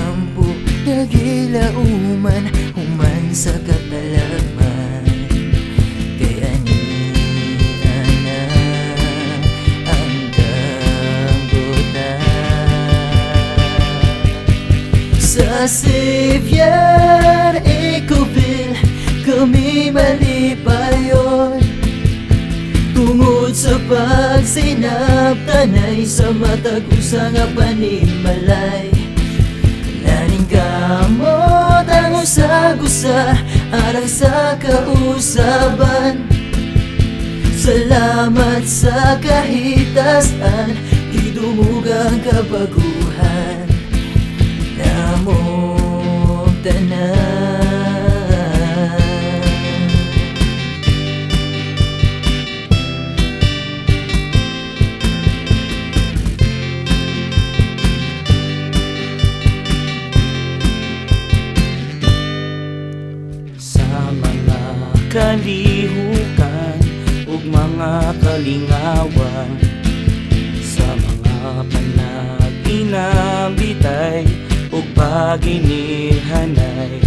ampo nagilauman human sa katalaman. Kaya niya na ang dambutan sa Xavier Ecoville. Kami malipayon tungod sa pagsinabtanay sa matag usa nga panimalay. Naning kamot ang usag-usa arang sa kausaban. Salamat sa kahitasan, di dumugang kabaguhan namong tanan. Kalihukan ug mga kalingawan, sa mga panag-inambitay ug paginihanay.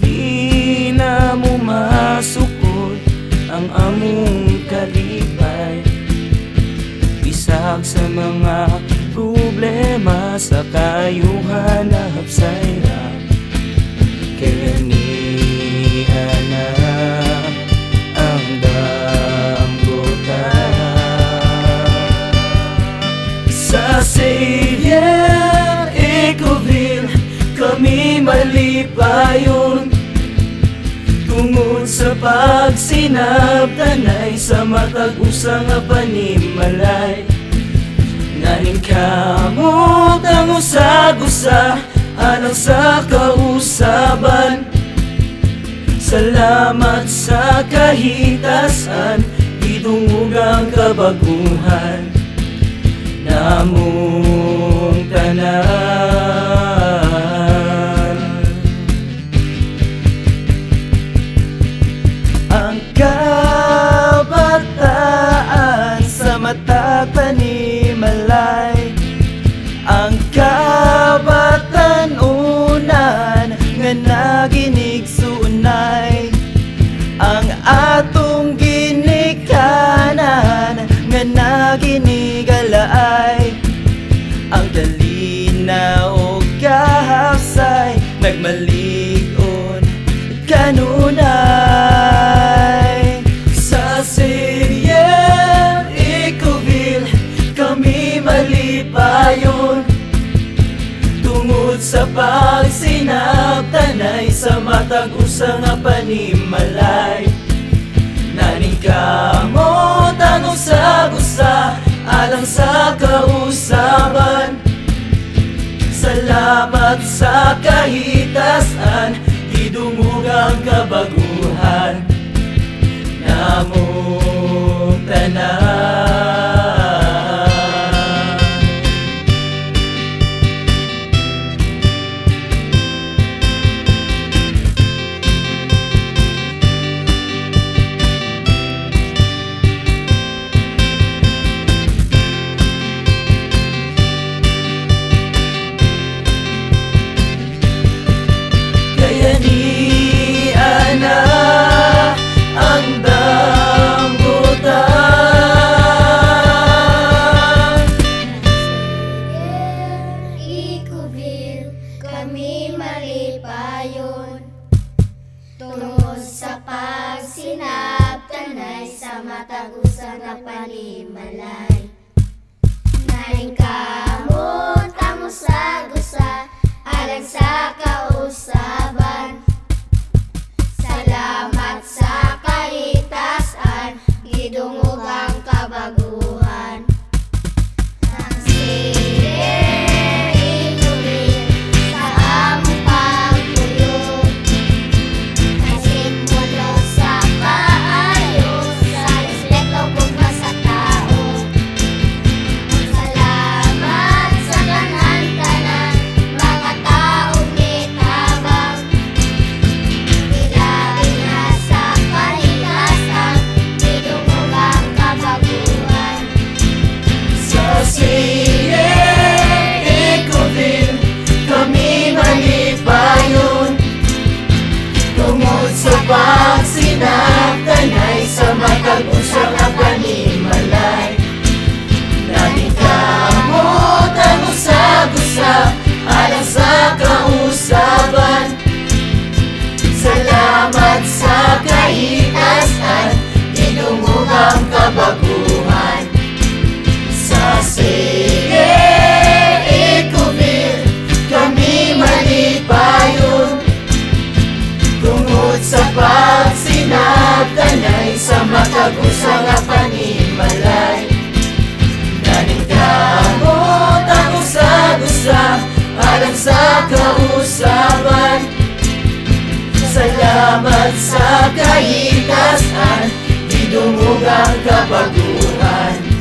Di na mo masukod ang among kalipay, bisag sa mga problema sa kayuhan na hapsayra. Kaya na ang dambutan sa Xavier Ecoville. Kami malipayon tungod sa pagsinabtanay sa matag usa nga panimalay. Naning kamot ang usag-usa alang sa kausaban. Salamat sa kahitasan, idungugang kabaguhan namong tanan. Ang kabataan sa matag panimalay, ang kabatanunan nga naginigsunay, ang atong ginikanan nga naginigalaay. Ang dalina o kahapsay nagmaligon kanunay. Sa Xavier Ecoville kami malipayon tungod sa pagsinabtanay sa matag usa nga panimalay. Naning kamot ang usag-usa alang sa kausaban. Salamat sa kahitasan, idumugang kabaguhan namong tanan. Kami malipayon tungod sa pagsinabtanay sa matag usa nga panimalay. Naring kamot ang usag-usa alang sa kausaban. Salamat sa kahitasan, gidungugang kabaguhan. Salamat sa kanan-kanan. matag-usa nga panimalay. Naningkamot ang usag-usa alang sa kausaban. Salamat sa kahitasan, gidungog ang kabaguhan.